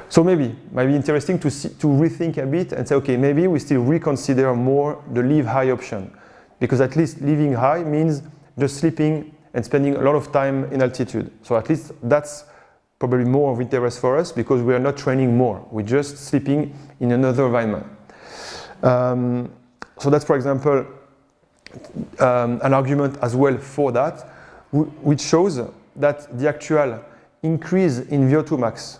So maybe interesting to rethink a bit and say, okay, maybe we still reconsider more the live high option, because at least living high means just sleeping and spending a lot of time in altitude. So at least that's probably more of interest for us, because we are not training more, we're just sleeping in another environment. So that's, for example, an argument as well for that, which shows that the actual increase in VO2 max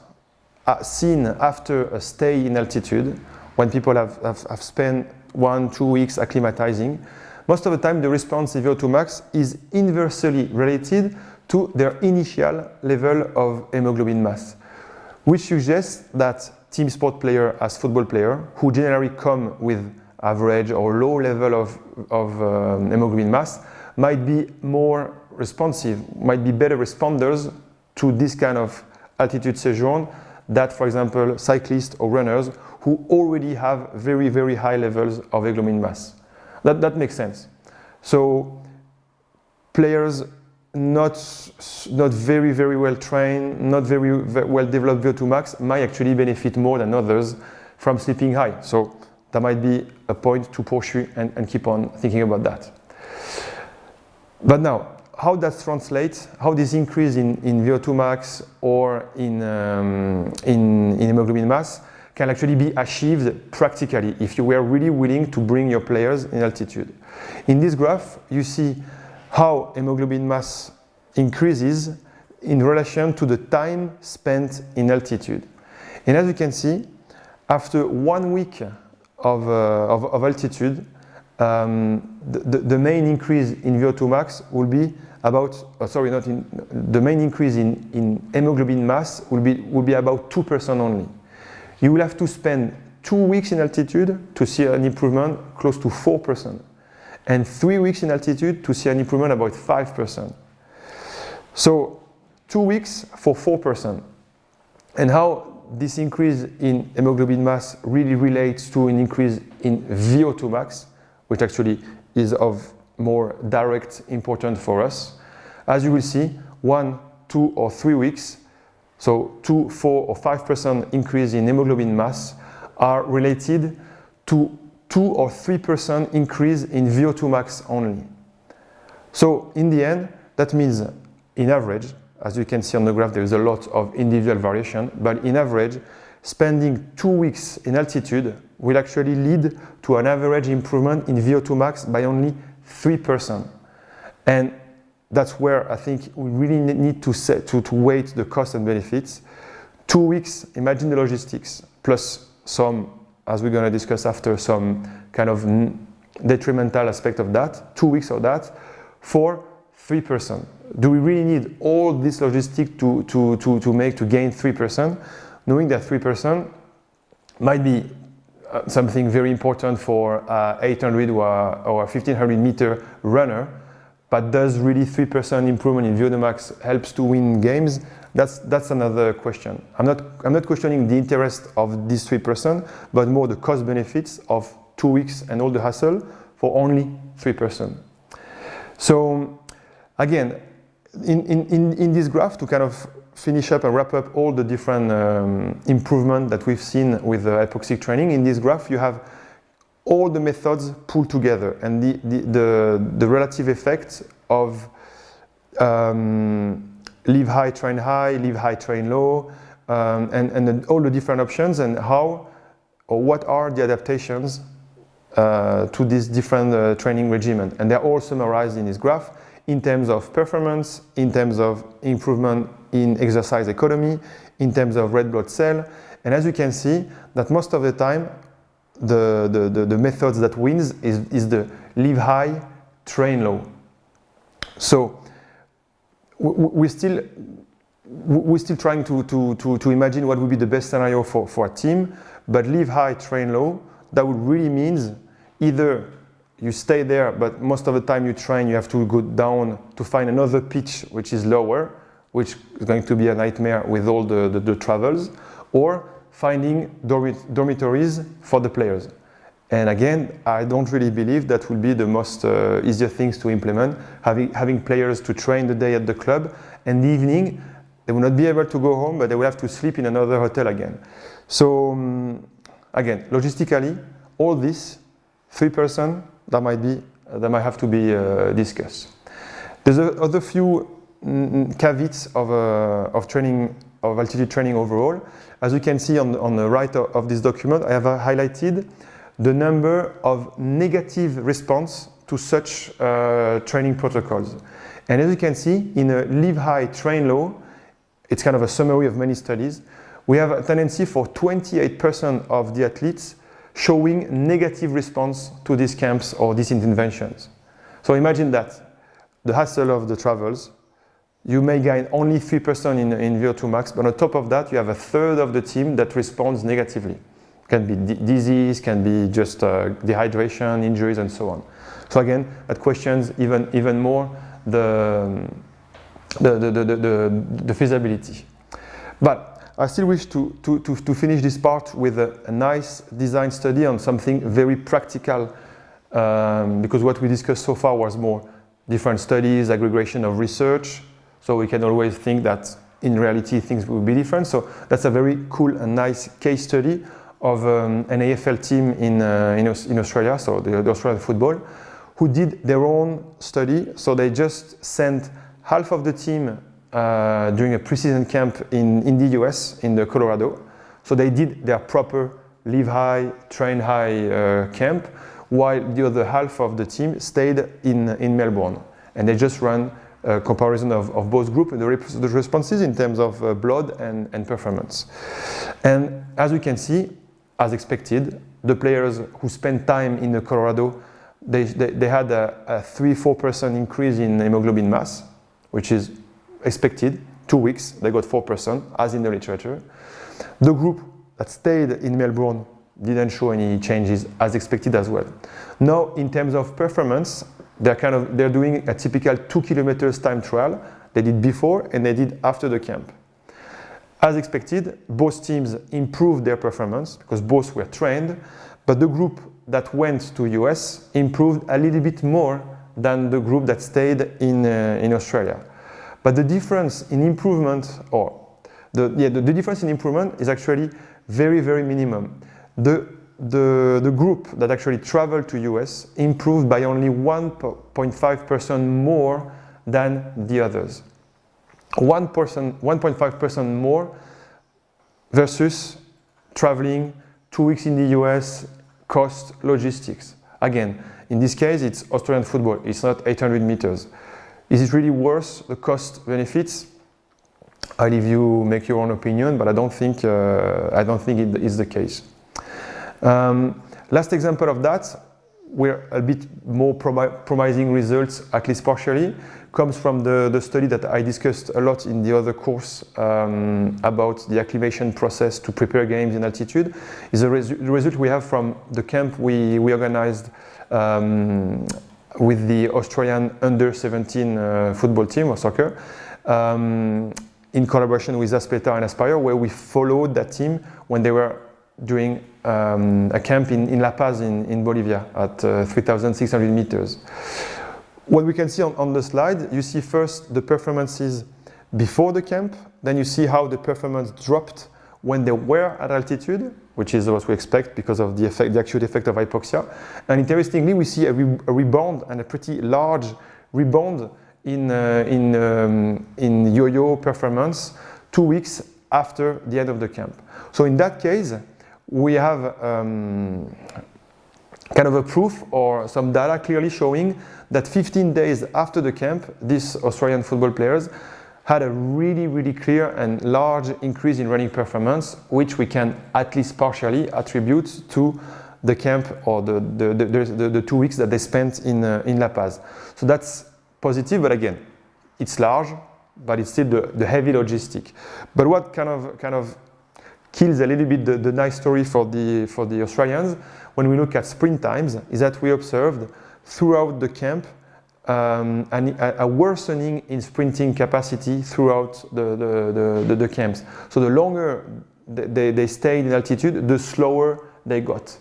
seen after a stay in altitude, when people have spent 1-2 weeks acclimatizing, most of the time the response in VO2 max is inversely related to their initial level of hemoglobin mass, which suggests that team sport player as football player, who generally come with average or low level of hemoglobin mass, might be more responsive, might be better responders to this kind of altitude sojourn that, for example, cyclists or runners who already have very, very high levels of hemoglobin mass. That makes sense. So players not very, very well trained, not very well developed VO2 max might actually benefit more than others from sleeping high. So that might be a point to pursue and keep on thinking about that. But now, how that translates, how this increase in VO2 max or in hemoglobin mass can actually be achieved practically if you were really willing to bring your players in altitude. In this graph, you see how hemoglobin mass increases in relation to the time spent in altitude. And as you can see, after 1 week of altitude, the main increase in VO2 max will be about, the main increase in hemoglobin mass will be about 2% only. You will have to spend 2 weeks in altitude to see an improvement close to 4%, and 3 weeks in altitude to see an improvement about 5%. So 2 weeks for 4%. And how this increase in hemoglobin mass really relates to an increase in VO2 max, which actually is of more direct importance for us. As you will see, 1, 2, or 3 weeks, so 2, 4, or 5% increase in hemoglobin mass are related to 2 or 3% increase in VO2 max only. So in the end, that means in average, as you can see on the graph, there is a lot of individual variation, but in average, spending 2 weeks in altitude will actually lead to an average improvement in VO2 max by only 3%. And that's where I think we really need to weight the cost and benefits. 2 weeks, imagine the logistics, plus some, as we're going to discuss after, some kind of detrimental aspect of that, 2 weeks of that, for 3%. Do we really need all this logistic to gain 3%? Knowing that 3% might be something very important for 800 or 1500 meter runner, but does really 3% improvement in VO2 max helps to win games? That's another question. I'm not questioning the interest of this 3%, but more the cost benefits of 2 weeks and all the hassle for only 3%. So again, in this graph, to kind of finish up and wrap up all the different improvement that we've seen with hypoxic training, in this graph you have all the methods pulled together and the relative effects of live high, train low, and all the different options and how or what are the adaptations to this different training regimen. And they're all summarized in this graph in terms of performance, in terms of improvement in exercise economy, in terms of red blood cell. And as you can see, that most of the time, the methods that wins is the live high, train low. So we're still trying to imagine what would be the best scenario for a team, but live high, train low, that would really means either you stay there, but most of the time you train, you have to go down to find another pitch which is lower, which is going to be a nightmare with all the travels, or finding dormitories for the players. And again, I don't really believe that will be the most easier things to implement, having players to train the day at the club, and the evening They will not be able to go home, but they will have to sleep in another hotel again. So again, logistically, all this 3% that might have to be discussed. There's other few caveats of training, of altitude training overall. As you can see on the right of this document, I have highlighted the number of negative response to such training protocols. And as you can see, in a live high, train low, it's kind of a summary of many studies, we have a tendency for 28% of the athletes showing negative response to these camps or these interventions. So imagine that, the hassle of the travels, you may gain only 3% in VO2 max, but on top of that, you have a third of the team that responds negatively. Can be disease, can be just dehydration, injuries, and so on. So again, that questions even more the feasibility. But I still wish to finish this part with a nice design study on something very practical, because what we discussed so far was more different studies, aggregation of research, so we can always think that in reality things will be different. So that's a very cool and nice case study of an AFL team in Australia, so the Australian football, who did their own study. So they just sent half of the team during a preseason camp in the US, in the Colorado. So they did their proper live high, train high camp, while the other half of the team stayed in Melbourne. And they just ran a comparison of both groups, the responses in terms of blood and performance. And as we can see, as expected, the players who spent time in the Colorado, they had a 3-4% increase in hemoglobin mass, which is expected. 2 weeks, they got 4%, as in the literature. The group that stayed in Melbourne didn't show any changes, as expected as well. Now, in terms of performance, they're doing a typical 2 kilometers time trial. They did before and they did after the camp. As expected, both teams improved their performance because both were trained, but the group that went to US improved a little bit more than the group that stayed in Australia. But the difference in improvement, the difference in improvement is actually very, very minimum. The group that actually traveled to US improved by only 1.5% more than the others. 1.5% more versus traveling 2 weeks in the US, cost, logistics. Again, in this case, it's Australian football. It's not 800 meters. Is it really worth the cost benefits? I leave you make your own opinion, but I don't think it is the case. Last example of that, where a bit more promising results, at least partially, comes from the study that I discussed a lot in the other course about the acclimation process to prepare games in altitude, is the result we have from the camp we organized with the Australian under-17 football team or soccer in collaboration with Aspeta and Aspire, where we followed that team when they were doing a camp in La Paz in Bolivia at 3,600 meters. What we can see on the slide, you see first the performances before the camp, then you see how the performance dropped when they were at altitude, which is what we expect because of the acute effect of hypoxia. And interestingly, we see a rebound, and a pretty large rebound in yo-yo performance 2 weeks after the end of the camp. So in that case, we have kind of a proof or some data clearly showing that 15 days after the camp, these Australian football players had a really, really clear and large increase in running performance, which we can at least partially attribute to the camp or the 2 weeks that they spent in La Paz. So that's positive, but again, it's large, but it's still the heavy logistic. But what kind of kills a little bit the nice story for the Australians when we look at sprint times is that we observed throughout the camp a worsening in sprinting capacity throughout the camps. So the longer they stayed in altitude, the slower they got.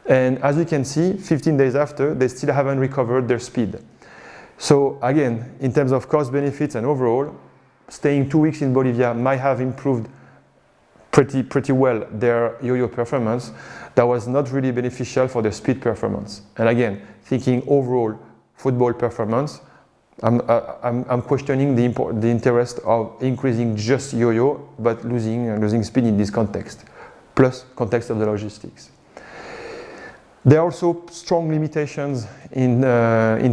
And as you can see, 15 days after, they still haven't recovered their speed. So again, in terms of cost benefits and overall, staying 2 weeks in Bolivia might have improved pretty well their yo-yo performance, that was not really beneficial for their speed performance. And again, thinking overall football performance, I'm questioning the interest of increasing just yo-yo, but losing speed in this context, plus context of the logistics. There are also strong limitations in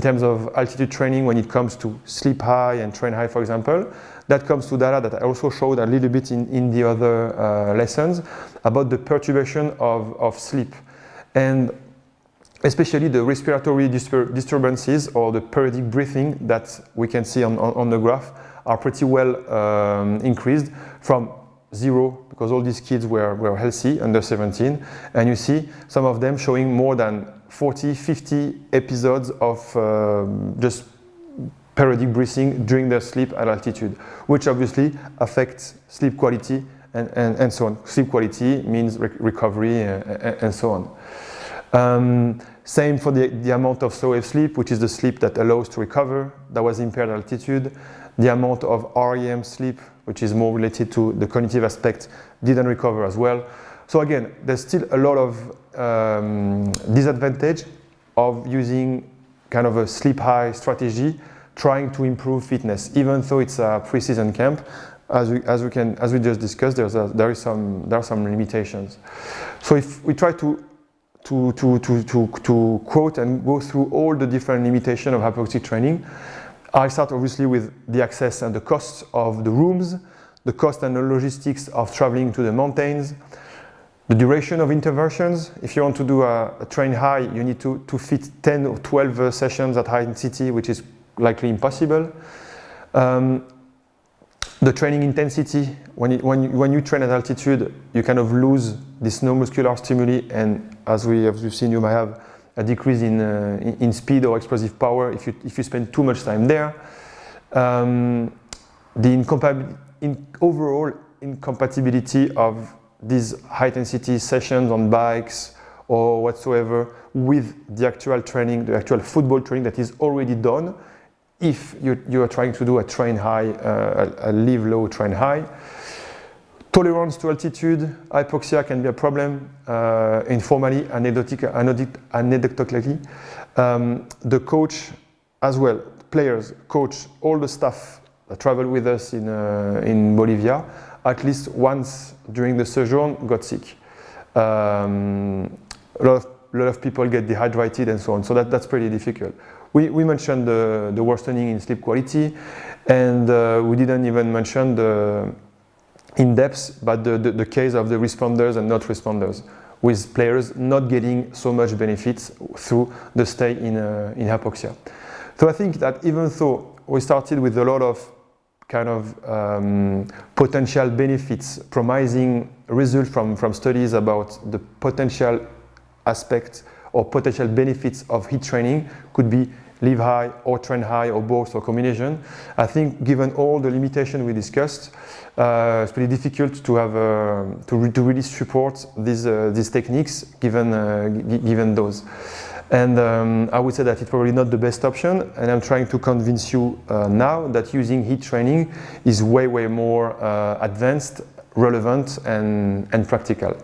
terms of altitude training when it comes to sleep high and train high, for example. That comes to data that I also showed a little bit in the other lessons about the perturbation of sleep. And especially the respiratory disturbances or the periodic breathing that we can see on the graph are pretty well increased from 0, because all these kids were healthy, under 17, and you see some of them showing more than 40, 50 episodes of just periodic breathing during their sleep at altitude, which obviously affects sleep quality and so on. Sleep quality means recovery and so on. Same for the amount of slow wave sleep, which is the sleep that allows to recover, that was impaired at altitude. The amount of REM sleep, which is more related to the cognitive aspect, didn't recover as well. So again, there's still a lot of disadvantage of using kind of a sleep high strategy, trying to improve fitness, even though it's a pre-season camp. As we just discussed, there are some limitations. So if we try to quote and go through all the different limitations of hypoxic training, I start obviously with the access and the costs of the rooms, the cost and the logistics of traveling to the mountains, the duration of interventions. If you want to do a train high, you need to fit 10 or 12 sessions at high intensity, which is likely impossible. The training intensity, when you train at altitude, you kind of lose this neuromuscular stimuli, and as we've seen, you might have a decrease in speed or explosive power if you spend too much time there. The overall incompatibility of these high intensity sessions on bikes or whatsoever with the actual training, the actual football training that is already done, if you are trying to do a train high, a live low train high. Tolerance to altitude, hypoxia can be a problem, informally, anecdotally. The coach as well, players, coach, all the staff that travel with us in Bolivia, at least once during the sojourn got sick. A lot of people get dehydrated and so on, so that's pretty difficult. We mentioned the worsening in sleep quality, and we didn't even mention the in depth, but the case of the responders and not responders, with players not getting so much benefits through the stay in hypoxia. So I think that even though we started with a lot of kind of potential benefits, promising results from studies about the potential aspects or potential benefits of HIIT training, could be live high or train high or both or combination. I think given all the limitations we discussed, it's pretty difficult to have to really support these techniques given those. And I would say that it's probably not the best option, and I'm trying to convince you now that using HIIT training is way more advanced, relevant and practical.